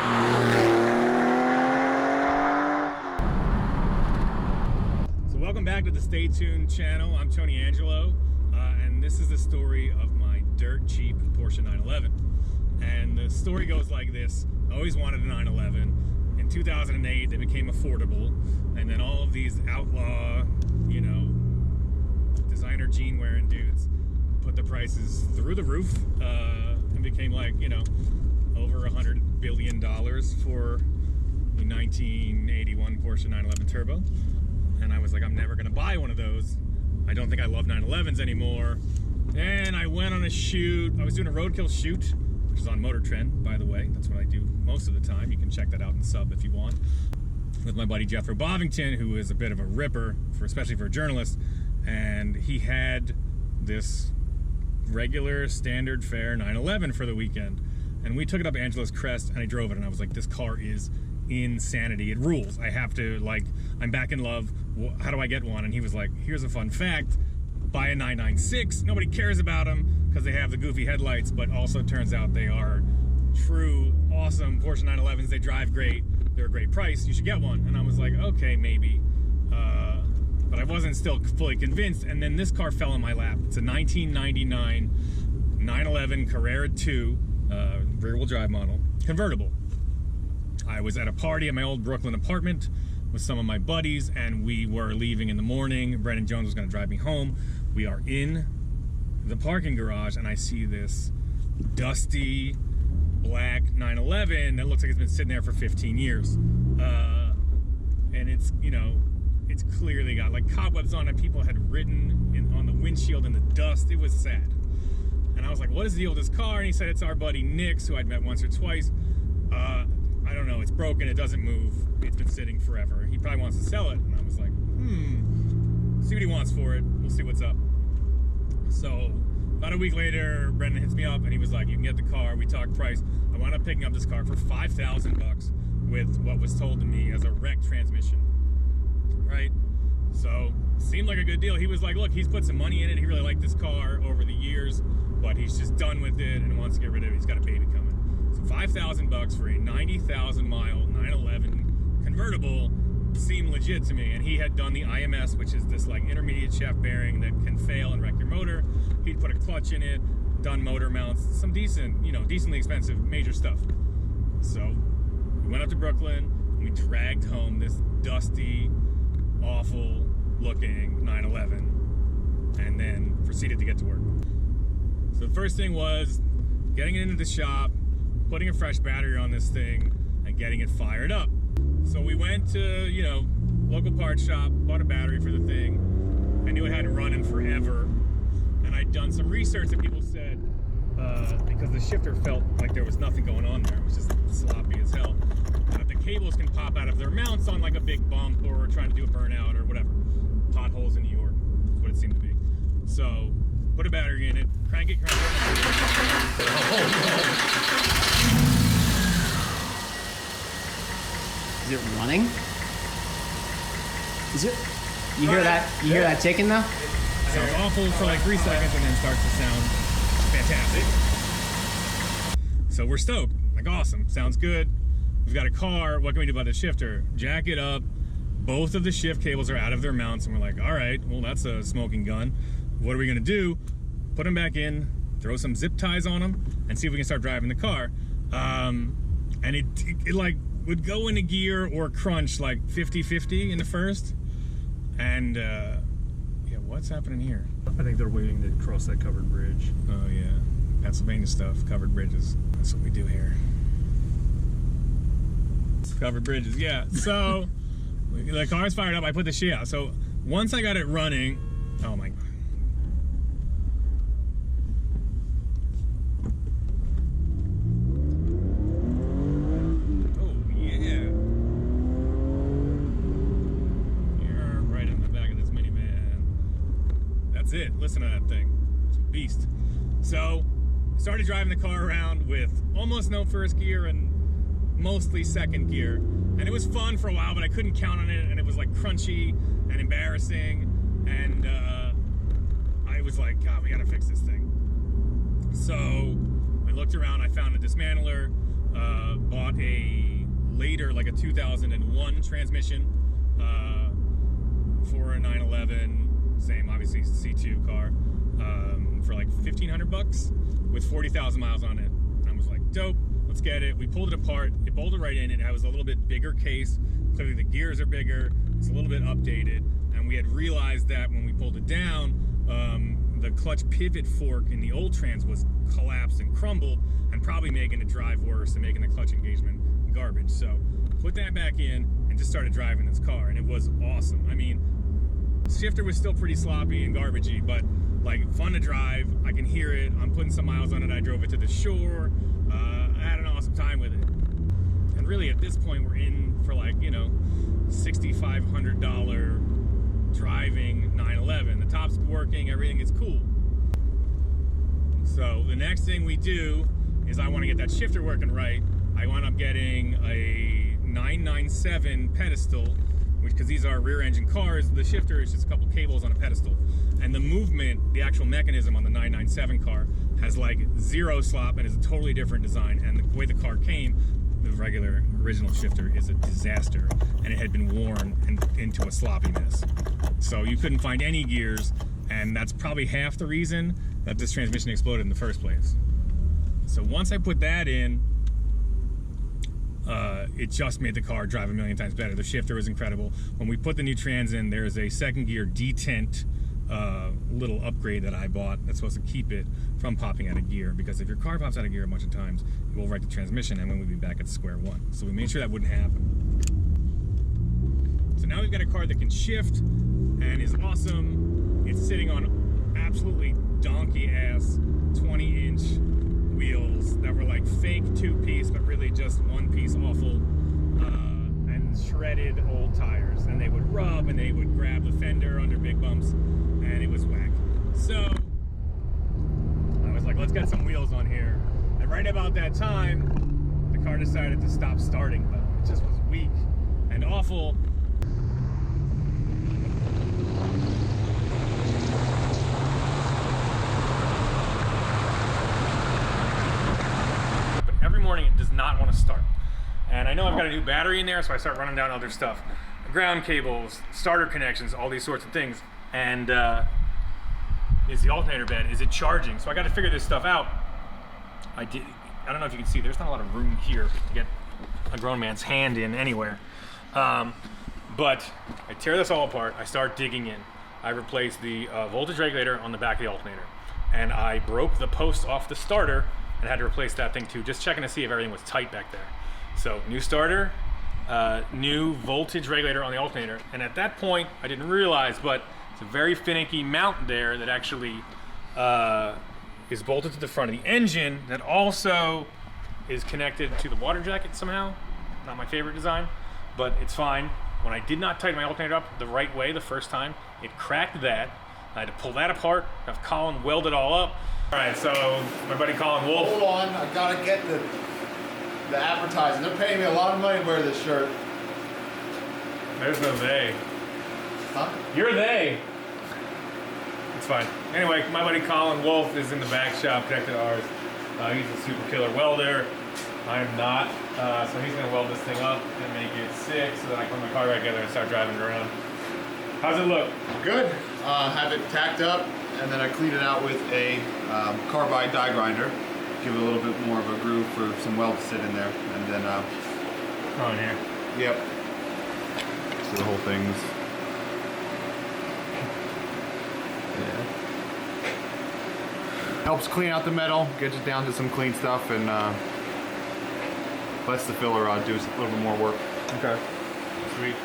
So welcome back to the Stay Tuned channel. I'm Tony Angelo, and this is the story of my dirt cheap Porsche 911. And the story goes like this. I always wanted a 911. In 2008, they became affordable, and then all of these outlaw, you know, designer jean wearing dudes put the prices through the roof, and became like, you know, over $100 billion for a 1981 Porsche 911 Turbo. And I was like, I'm never gonna buy one of those. I don't think I love 911s anymore. And I went on a shoot. I was doing a roadkill shoot, which is on Motor Trend, by the way. That's what I do most of the time. You can check that out in sub if you want. With my buddy Jeffrey Bovington, who is a bit of a ripper, especially for a journalist. And he had this regular standard fare 911 for the weekend. And we took it up Angelo's Crest, and I drove it, and I was like, this car is insanity. It rules. I have to, like, I'm back in love. How do I get one? And he was like, here's a fun fact. Buy a 996. Nobody cares about them because they have the goofy headlights, but also turns out they are true, awesome Porsche 911s. They drive great. They're a great price. You should get one. And I was like, okay, maybe. But I wasn't still fully convinced. And then this car fell in my lap. It's a 1999 911 Carrera 2 rear-wheel drive model, convertible. I was at a party at my old Brooklyn apartment with some of my buddies, and we were leaving in the morning. Brendan Jones was going to drive me home. We are in the parking garage, and I see this dusty black 911 that looks like it's been sitting there for 15 years. And it's, you know, it's clearly got like cobwebs on it. People had written on the windshield in the dust. It was sad. And I was like, what is the deal with this car? And he said, it's our buddy Nick's, who I'd met once or twice. I don't know, it's broken, it doesn't move, it's been sitting forever. He probably wants to sell it. And I was like, see what he wants for it, we'll see what's up. So about a week later, Brendan hits me up and he was like, you can get the car. We talked price. I wound up picking up this car for $5,000 with what was told to me as a wrecked transmission, right? So seemed like a good deal. He was like, look, he's put some money in it. He really liked this car over the years, but he's just done with it and wants to get rid of it. He's got a baby coming. So $5,000 for a 90,000 mile 911 convertible seemed legit to me. And he had done the IMS, which is this like intermediate shaft bearing that can fail and wreck your motor. He'd put a clutch in it, done motor mounts, some decent, you know, decently expensive major stuff. So we went up to Brooklyn and we dragged home this dusty, awful looking 911 and then proceeded to get to work. So the first thing was getting it into the shop, putting a fresh battery on this thing, and getting it fired up. So we went to, you know, local parts shop, bought a battery for the thing. I knew it hadn't run in forever, and I'd done some research that people said, because the shifter felt like there was nothing going on there, it was just sloppy as hell, that the cables can pop out of their mounts on like a big bump or trying to do a burnout or whatever. Potholes in New York is what it seemed to be. So put a battery in it, crank it. Is it running? Is it? You hear that? You hear that ticking though? It sounds awful for like 3 seconds and then starts to sound fantastic. So we're stoked. Like, awesome. Sounds good. We've got a car. What can we do about the shifter? Jack it up. Both of the shift cables are out of their mounts, and we're like, all right, well, that's a smoking gun. What are we gonna do? Put them back in, throw some zip ties on them, and see if we can start driving the car. And it like would go into gear or crunch like 50-50 in the first. And yeah, what's happening here? I think they're waiting to cross that covered bridge. Oh yeah, Pennsylvania stuff, covered bridges. That's what we do here. Covered bridges, yeah. So the car's fired up, I put the shit out. So once I got it running, oh my God. It. Listen to that thing. It's a beast. So started driving the car around with almost no first gear and mostly second gear, and it was fun for a while, but I couldn't count on it, and it was like crunchy and embarrassing, and I was like, God, we gotta fix this thing. So I looked around, I found a dismantler, bought a later, like a 2001 transmission for a 911, same obviously C2 car, for like $1,500 with 40,000 miles on it. And I was like, dope, let's get it. We pulled it apart, it bolted right in, and it was a little bit bigger case. Clearly the gears are bigger, it's a little bit updated, and we had realized that when we pulled it down, the clutch pivot fork in the old trans was collapsed and crumbled and probably making it drive worse and making the clutch engagement garbage. So put that back in and just started driving this car, and it was awesome. I mean, shifter was still pretty sloppy and garbagey, but like fun to drive. I can hear it. I'm putting some miles on it. I drove it to the shore. I had an awesome time with it. And really at this point we're in for like, you know, $6,500 driving 911. The top's working, everything is cool. So the next thing we do is I want to get that shifter working right. I wound up getting a 997 pedestal, which, because these are rear engine cars, the shifter is just a couple cables on a pedestal. And the movement, the actual mechanism on the 997 car has like zero slop and is a totally different design. And the way the car came, the regular original shifter is a disaster, and it had been worn into a sloppy mess. So you couldn't find any gears, and that's probably half the reason that this transmission exploded in the first place. So once I put that in, it just made the car drive a million times better. The shifter was incredible. When we put the new trans in, there's a second gear detent little upgrade that I bought that's supposed to keep it from popping out of gear, because if your car pops out of gear a bunch of times, it will wreck the transmission and then we'll be back at square one. So we made sure that wouldn't happen. So now we've got a car that can shift and is awesome. It's sitting on absolutely donkey ass 20-inch wheels that were like fake two-piece but really just one-piece awful, and shredded old tires, and they would rub and they would grab the fender under big bumps, and it was whack. So I was like, let's get some wheels on here. And right about that time, the car decided to stop starting though. It just was weak and awful. But every morning it does not want to start. And I know I've got a new battery in there, so I start running down other stuff. Ground cables, starter connections, all these sorts of things. And is the alternator bed, is it charging? So I got to figure this stuff out. I don't know if you can see, there's not a lot of room here to get a grown man's hand in anywhere. But I tear this all apart, I start digging in. I replace the voltage regulator on the back of the alternator. And I broke the post off the starter and had to replace that thing too, just checking to see if everything was tight back there. So new starter, new voltage regulator on the alternator. And at that point, I didn't realize, but it's a very finicky mount there that actually is bolted to the front of the engine that also is connected to the water jacket somehow. Not my favorite design, but it's fine. When I did not tighten my alternator up the right way the first time, it cracked that. I had to pull that apart, have Colin weld it all up. All right, so my buddy Colin Wolf. Hold on, I gotta get the advertising. They're paying me a lot of money to wear this shirt. There's no they. Huh? You're they. It's fine. Anyway, my buddy Colin Wolf is in the back shop connected to ours. He's a super killer welder. I'm not. So he's gonna weld this thing up and make it sick so that I can put my car back together and start driving it around. How's it look? Good. Have it tacked up, and then I clean it out with a carbide die grinder. Give it a little bit more of a groove for some weld to sit in there, and then On here. yep. So the whole thing's helps clean out the metal, gets it down to some clean stuff, and lets the filler rod do a little bit more work. Okay. Sweet.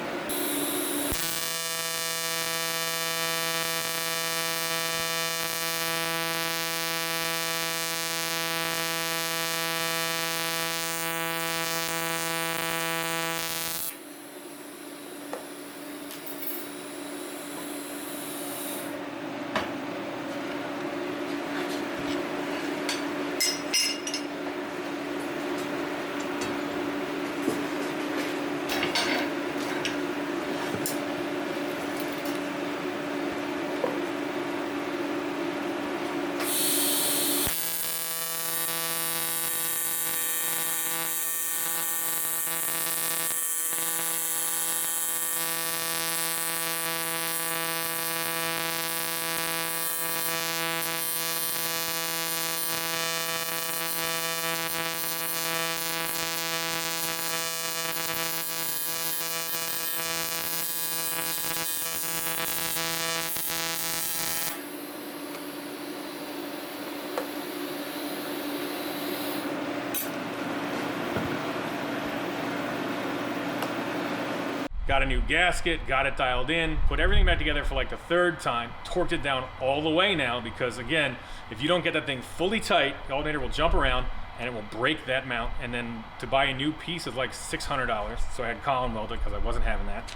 got a new gasket, got it dialed in, put everything back together for like the third time, torqued it down all the way now because again, if you don't get that thing fully tight, the alternator will jump around and it will break that mount. And then to buy a new piece is like $600. So I had column welded because I wasn't having that.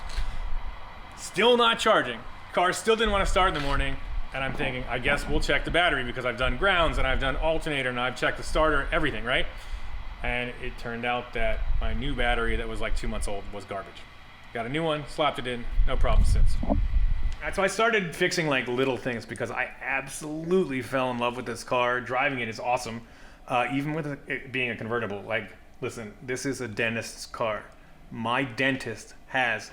Still not charging. Car still didn't want to start in the morning. And I'm thinking, I guess we'll check the battery because I've done grounds and I've done alternator and I've checked the starter, everything, right? And it turned out that my new battery that was like 2 months old was garbage. Got a new one, slapped it in, no problem since. And so I started fixing like little things because I absolutely fell in love with this car. Driving it is awesome, even with it being a convertible. Like, listen, this is a dentist's car. My dentist has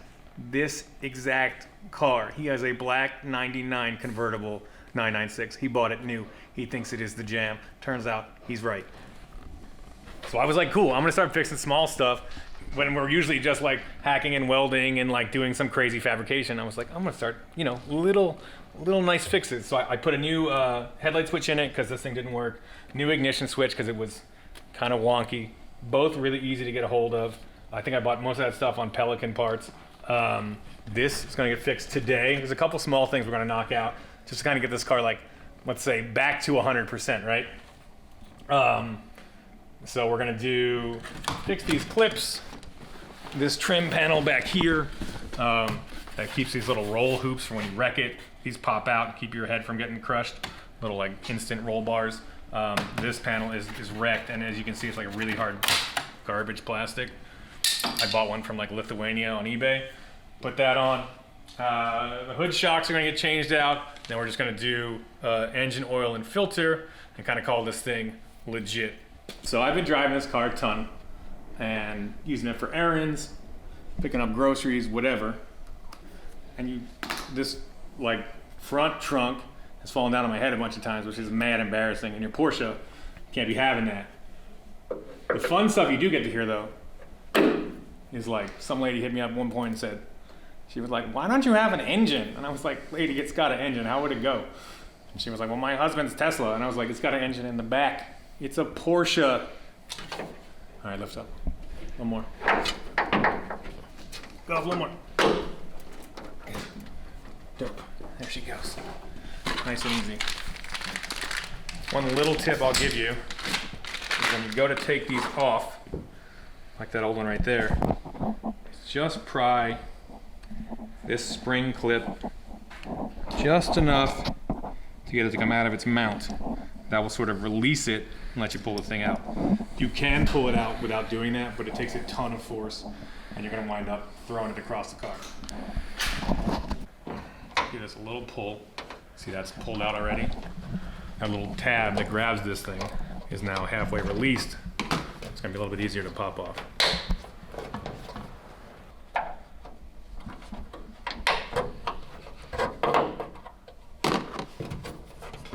this exact car. He has a black 99 convertible 996. He bought it new. He thinks it is the jam. Turns out he's right. So I was like, cool, I'm gonna start fixing small stuff when we're usually just like hacking and welding and like doing some crazy fabrication. I was like, I'm gonna start, you know, little nice fixes. So I put a new headlight switch in it because this thing didn't work. New ignition switch because it was kind of wonky. Both really easy to get a hold of. I think I bought most of that stuff on Pelican parts. This is gonna get fixed today. There's a couple small things we're gonna knock out just to kind of get this car like, let's say back to 100%, right? So we're gonna fix these clips, this trim panel back here, that keeps these little roll hoops for when you wreck it. These pop out and keep your head from getting crushed. Little like instant roll bars. This panel is wrecked, and as you can see, it's like a really hard garbage plastic. I bought one from like Lithuania on eBay. Put that on. The hood shocks are gonna get changed out. Then we're just gonna do engine oil and filter and kind of call this thing legit. So I've been driving this car a ton and using it for errands, picking up groceries, whatever. And this like front trunk has fallen down on my head a bunch of times, which is mad embarrassing. And your Porsche can't be having that. The fun stuff you do get to hear though is like some lady hit me up at one point and said, she was like, why don't you have an engine? And I was like, lady, it's got an engine, how would it go? And she was like, well, my husband's Tesla. And I was like, it's got an engine in the back. It's a Porsche. All right, lift up. One more. Go off, one more. Dope. There she goes. Nice and easy. One little tip I'll give you is when you go to take these off, like that old one right there, just pry this spring clip just enough to get it to come out of its mount. That will sort of release it and let you pull the thing out. You can pull it out without doing that, but it takes a ton of force and you're gonna wind up throwing it across the car. Give this a little pull. See, that's pulled out already. That little tab that grabs this thing is now halfway released. It's gonna be a little bit easier to pop off.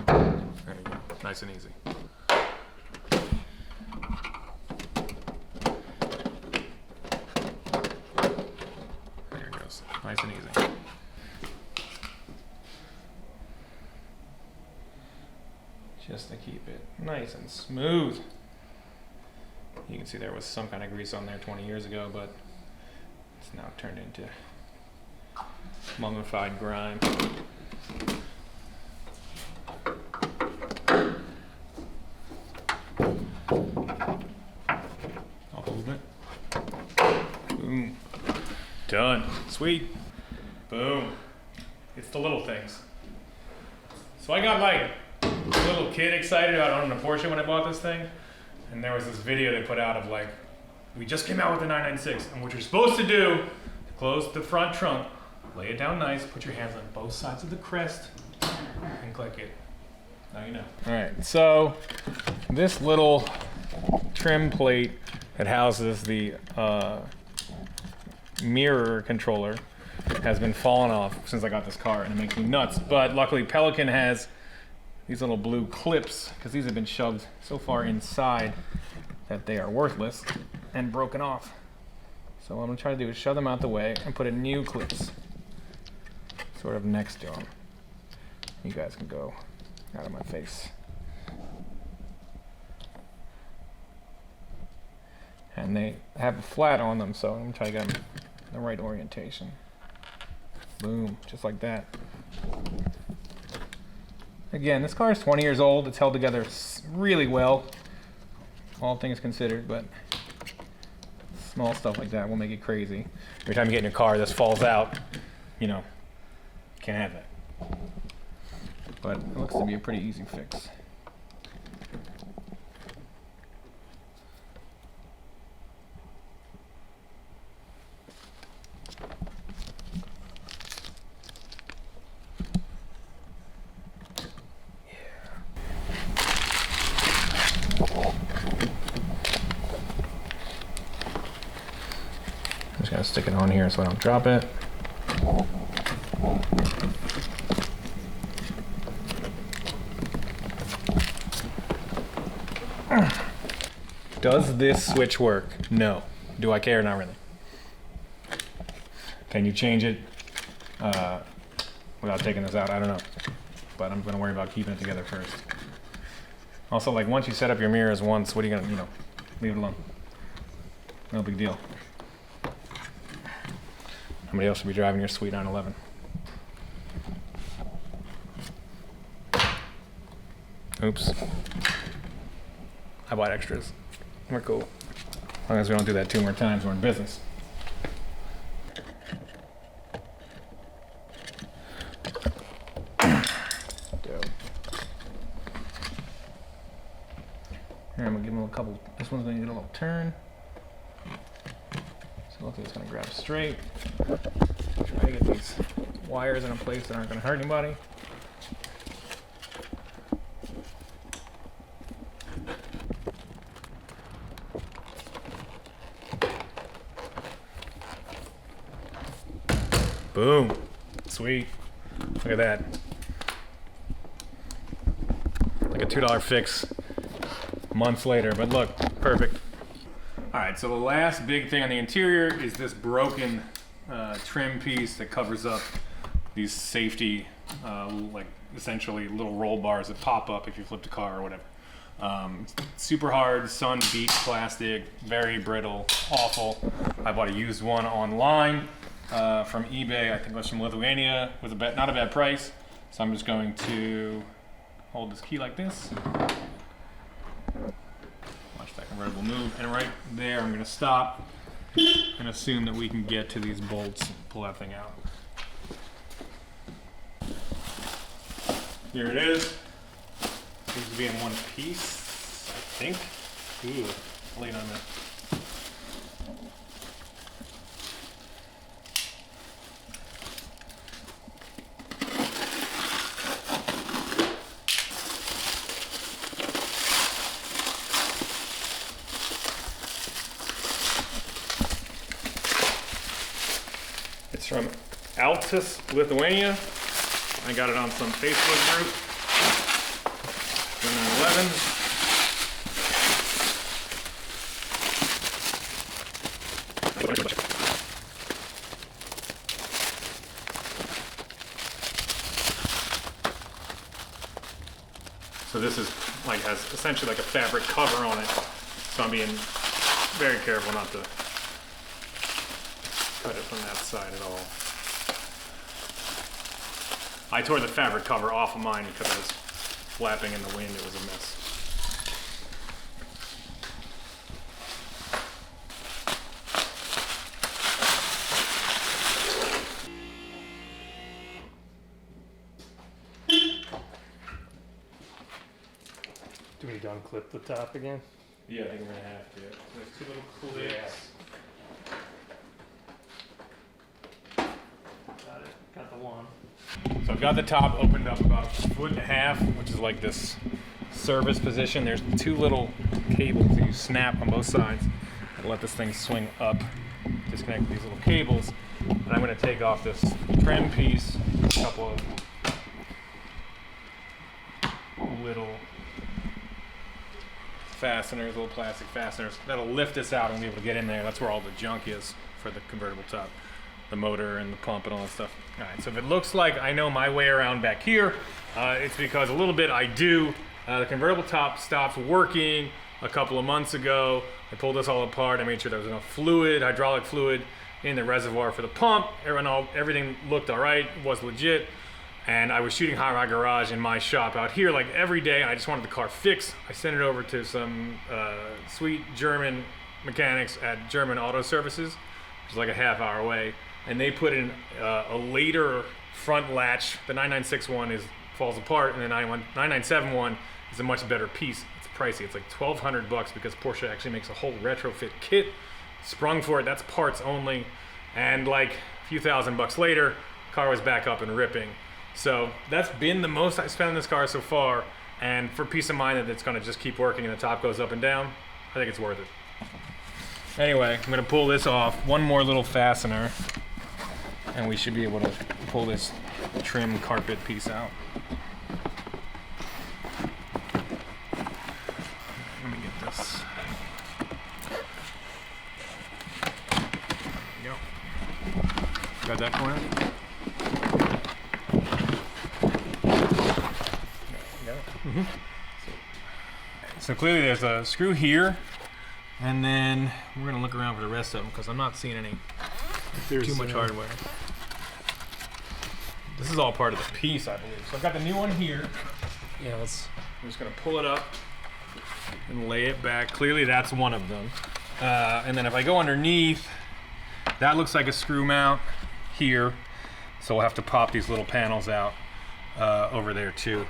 There you go, nice and easy. There it goes, nice and easy. Just to keep it nice and smooth. You can see there was some kind of grease on there 20 years ago, but it's now turned into mummified grime. I'll hold it. Boom. Done. Sweet. Boom. It's the little things. So I got like a little kid excited about owning a Porsche when I bought this thing. And there was this video they put out of like, we just came out with the 996, and what you're supposed to do, to close the front trunk, lay it down nice, put your hands on both sides of the crest, and click it. Now you know. All right, so this little trim plate that houses the mirror controller has been falling off since I got this car, and it makes me nuts. But luckily Pelican has these little blue clips, because these have been shoved so far inside that they are worthless and broken off. So what I'm gonna try to do is shove them out the way and put a new clips sort of next to them. You guys can go out of my face. And they have a flat on them, so I'm gonna try to get them the right orientation. Boom, just like that. Again, this car is 20 years old. It's held together really well, all things considered, but small stuff like that will make it crazy. Every time you get in your car, this falls out, you know, can't have that. But it looks to be a pretty easy fix. Just gonna stick it on here so I don't drop it. Does this switch work? No. Do I care? Not really. Can you change it without taking this out? I don't know. But I'm gonna worry about keeping it together first. Also, like, once you set up your mirrors once, what are you gonna, leave it alone. No big deal. Somebody else should be driving your sweet 911. Oops. I bought extras. We're cool. As long as we don't do that 2 more times, we're in business. Dope. Here, I'm gonna give him a couple. This one's gonna get a little turn. So hopefully it's gonna grab straight. Try to get these wires in a place that aren't gonna hurt anybody. Boom. Sweet. Look at that. Like a $2 fix months later, but look, perfect. All right, so the last big thing on the interior is this broken trim piece that covers up these safety, like essentially little roll bars that pop up if you flip the car or whatever. Super hard, sun beat plastic, very brittle, awful. I bought a used one online from eBay. I think it was from Lithuania, with not a bad price. So I'm just going to hold this key like this. Watch that convertible move, and right there I'm going to stop and assume that we can get to these bolts and pull that thing out. Here it is. Seems to be in one piece, I think. Ooh, late on that. It's from Altus, Lithuania. I got it on some Facebook group. 911. So this is like has essentially like a fabric cover on it. So I'm being very careful not to cut it from that side at all. I tore the fabric cover off of mine because it was flapping in the wind. It was a mess. Do we unclip the top again? Yeah, I think we're gonna have to. There's 2 little clips. Got it. Got the one. So I've got the top opened up about 1.5 feet, which is like this service position. There's 2 little cables that you snap on both sides and let this thing swing up. Disconnect these little cables. And I'm gonna take off this trim piece, a couple of little fasteners, little plastic fasteners. That'll lift this out and we'll be able to get in there. That's where all the junk is for the convertible top. The motor and the pump and all that stuff. All right, so if it looks like I know my way around back here, it's because a little bit I do. The convertible top stopped working a couple of months ago. I pulled this all apart. I made sure there was enough fluid, hydraulic fluid, in the reservoir for the pump. Everything looked all right, was legit. And I was shooting Hot Rod Garage in my shop out here like every day, and I just wanted the car fixed. I sent it over to some sweet German mechanics at German Auto Services, which is like a half-hour away, and they put in a later front latch. The 996 one falls apart, and the 997 one is a much better piece. It's pricey. It's like $1,200 because Porsche actually makes a whole retrofit kit. Sprung for it. That's parts only, and like a few $1,000 later, car was back up and ripping. So that's been the most I spent on this car so far, and for peace of mind that it's going to just keep working and the top goes up and down, I think it's worth it. Anyway, I'm going to pull this off. One more little fastener, and we should be able to pull this trim carpet piece out. Let me get this. There you go. Got that corner? So clearly there's a screw here, and then we're gonna look around for the rest of them because I'm not seeing any too much hardware. This is all part of the piece, I believe. So I've got the new one here. Yeah, I'm just gonna pull it up and lay it back. Clearly that's one of them. And then if I go underneath, that looks like a screw mount here. So we'll have to pop these little panels out over there too.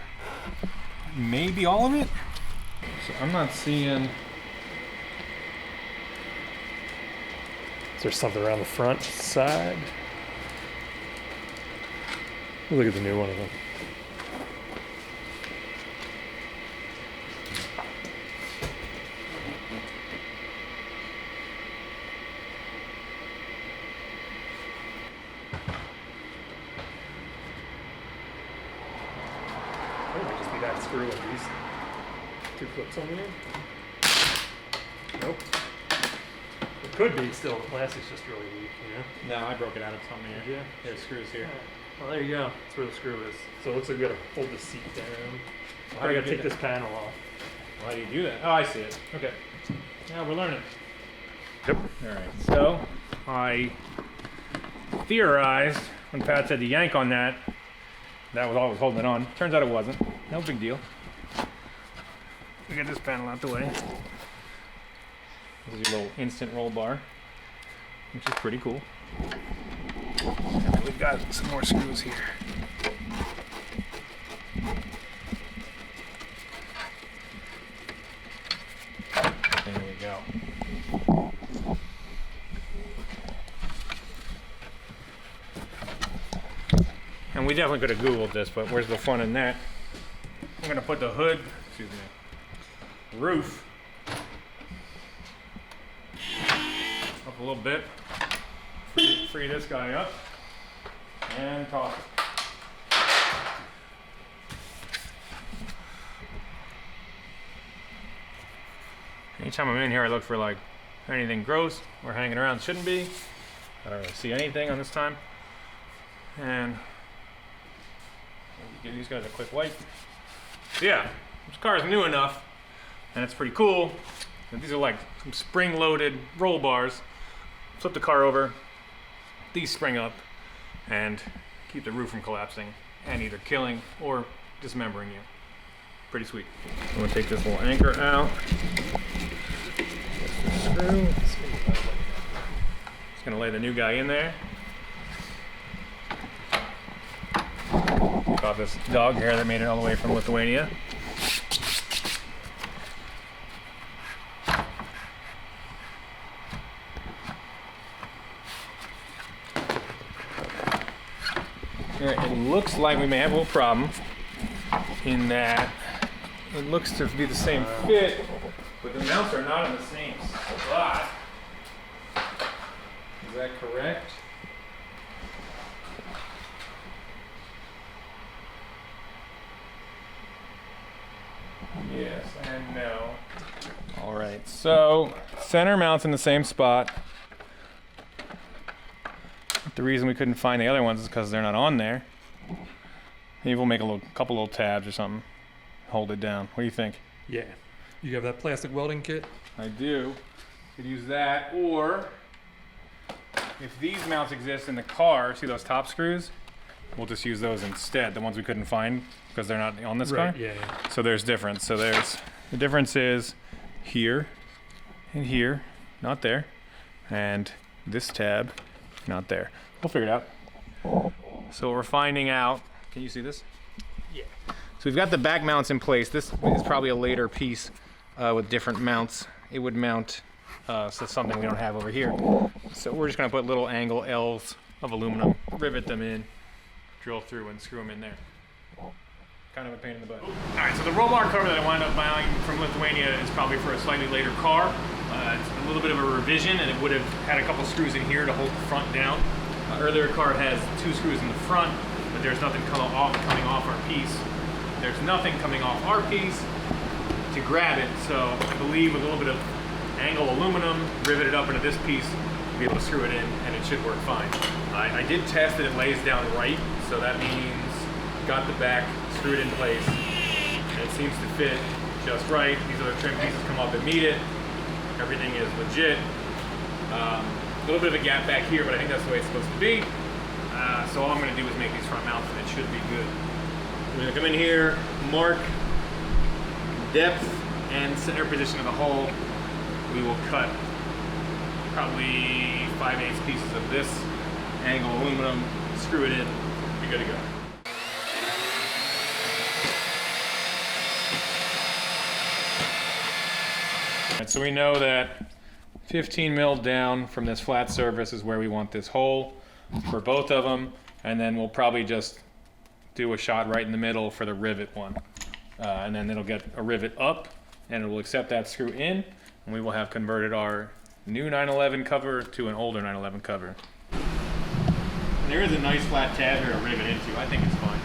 Maybe all of it? So I'm not seeing. Is there something around the front side? Look at the new one of them. I think it might just be that screw and these two clips on the end. Nope. It could be still. The plastic's just really weak, you know? No, I broke it out of something here. Yeah. There's screws here. Well, there you go. That's where the screw is. So it looks like we gotta hold the seat down. How I do you gotta do take that? this panel off. Why do you do that? Oh, I see it. Okay. Yeah, we're learning. Yep. All right. So I theorized when Pat said to yank on that, that was all I was holding it on. Turns out it wasn't. No big deal. We get this panel out the way. This is your little instant roll bar, which is pretty cool. And then we've got some more screws here. There we go. And we definitely could have Googled this, but where's the fun in that? I'm gonna put the hood, excuse me, roof up a little bit, free this guy up, and toss it. Anytime I'm in here, I look for like anything gross or hanging around shouldn't be. I don't really see anything on this time. And give these guys a quick wipe. So yeah, this car is new enough, and it's pretty cool. And these are like some spring-loaded roll bars. Flip the car over, these spring up, and keep the roof from collapsing and either killing or dismembering you. Pretty sweet. I'm gonna take this little anchor out. Screw. Just gonna lay the new guy in there. Take off this dog hair that made it all the way from Lithuania. It looks like we may have a little problem in that it looks to be the same fit, but the mounts are not in the same spot. Is that correct? Yes and no. All right, so center mount's in the same spot. The reason we couldn't find the other ones is because they're not on there. Maybe we'll make a couple little tabs or something. Hold it down. What do you think? Yeah. You have that plastic welding kit? I do. Could use that, or if these mounts exist in the car, see those top screws? We'll just use those instead, the ones we couldn't find because they're not on this car. Yeah, yeah. So there's difference. So there's, the difference is here and here, not there. And this tab, not there. We'll figure it out. So we're finding out, can you see this? Yeah. So we've got the back mounts in place. This is probably a later piece with different mounts. It would mount, so something we don't have over here. So we're just gonna put little angle L's of aluminum, rivet them in, drill through and screw them in there. Kind of a pain in the butt. All right, so the roll bar cover that I wound up buying from Lithuania is probably for a slightly later car. It's a little bit of a revision, and it would have had a couple screws in here to hold the front down. Earlier car has 2 screws in the front, but there's nothing coming off our piece. There's nothing coming off our piece to grab it, so I believe with a little bit of angle aluminum, rivet it up into this piece, we'll be able to screw it in, and it should work fine. I did test that it lays down right, so that means got the back screwed in place, and it seems to fit just right. These other trim pieces come up and meet it. Everything is legit. A little bit of a gap back here, but I think that's the way it's supposed to be. So all I'm gonna do is make these front mounts, and it should be good. We're gonna come in here, mark depth and center position of the hole. We will cut probably 5/8 pieces of this angle aluminum, screw it in, be good to go. All right, so we know that 15 mil down from this flat surface is where we want this hole for both of them, and then we'll probably just do a shot right in the middle for the rivet one. And then it'll get a rivet up, and it will accept that screw in, and we will have converted our new 911 cover to an older 911 cover. And there is a nice flat tab here to rivet into. I think it's fine.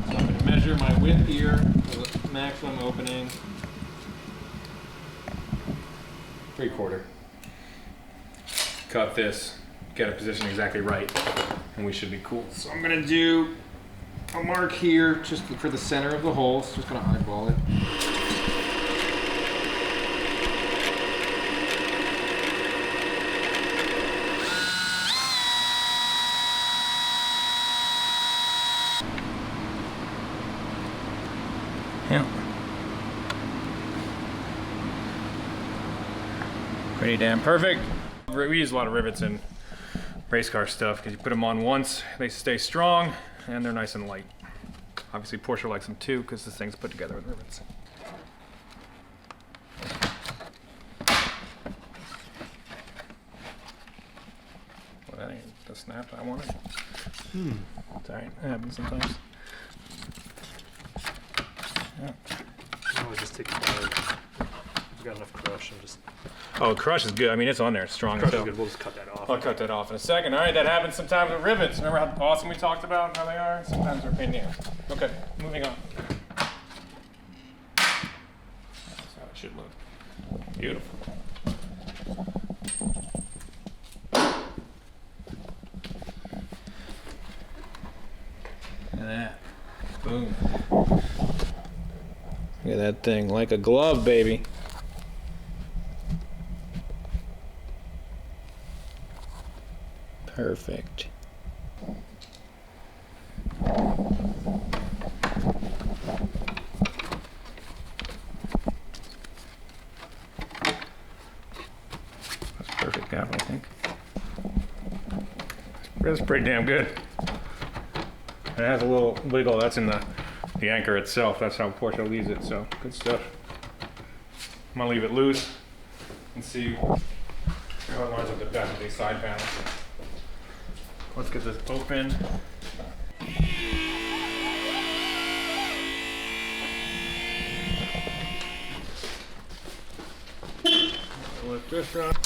So I'm going to measure my width here for the maximum opening. 3/4. Cut this, get a position exactly right, and we should be cool. So I'm going to do a mark here just for the center of the hole. So just going to eyeball it. Yeah. Pretty damn perfect. We use a lot of rivets in race car stuff because you put them on once, they stay strong, and they're nice and light. Obviously Porsche likes them too because this thing's put together with rivets. Well, that ain't the snap I wanted. It's alright, it happens sometimes. Yeah. I'll just take the I've got enough crush. I'm just. Oh, crush is good. I mean, it's on there. It's strong. Crush So is good. We'll just cut that off. I'll cut that off in a second. All right, that happens sometimes with rivets. Remember how awesome we talked about how they are? Sometimes they're a pain in the ass. Okay, moving on. That's how it should look. Beautiful. Look at that. Boom. Look at that thing, like a glove, baby. Perfect. That's a perfect gap, I think. That's pretty damn good. It has a little wiggle. That's in the anchor itself. That's how Porsche leaves it. So good stuff. I'm gonna leave it loose and see how it lines up the best with these side panels. Let's get this open. Lift this up.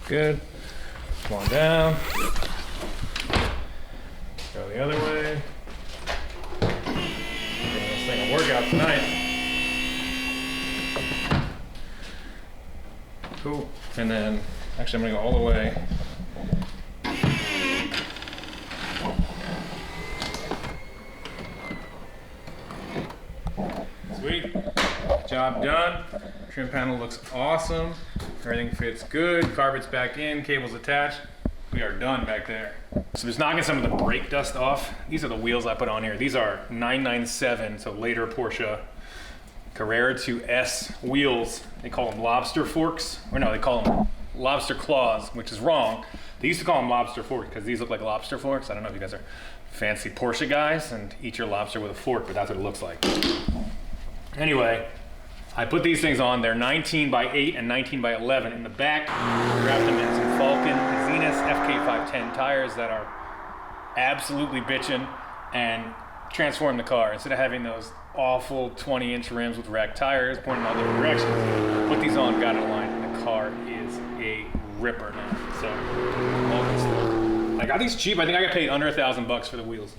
Good. Come on down. Go the other way. Give this thing a workout tonight. Cool. And then, actually, I'm gonna go all the way. Job done. Trim panel looks awesome. Everything fits good. Carpet's back in, cables attached. We are done back there. So just knocking some of the brake dust off. These are the wheels I put on here. These are 997, so later Porsche Carrera 2S wheels. They call them lobster forks. Or no, they call them lobster claws, which is wrong. They used to call them lobster forks because these look like lobster forks. I don't know if you guys are fancy Porsche guys and eat your lobster with a fork, but that's what it looks like. Anyway, I put these things on. They're 19 by 8 and 19 by 11. In the back, wrapped them in some Falcon Zenith FK510 tires that are absolutely bitchin' and transform the car. Instead of having those awful 20-inch rims with rack tires pointing all different directions, put these on, got it aligned. The car is a ripper now. So, all good stuff. I got these cheap. I think I got paid under $1,000 for the wheels.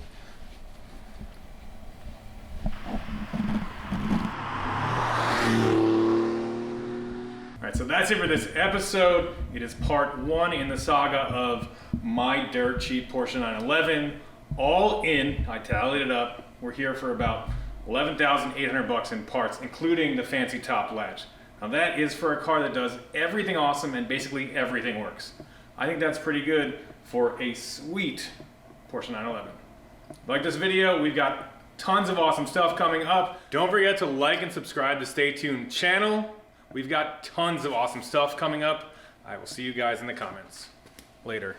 Alright, so that's it for this episode. It is part 1 in the saga of my dirt cheap Porsche 911. All in, I tallied it up, we're here for about $11,800 in parts, including the fancy top latch. Now that is for a car that does everything awesome and basically everything works. I think that's pretty good for a sweet Porsche 911. Like this video, we've got tons of awesome stuff coming up. Don't forget to like and subscribe to Stay Tuned channel. We've got tons of awesome stuff coming up. I will see you guys in the comments. Later.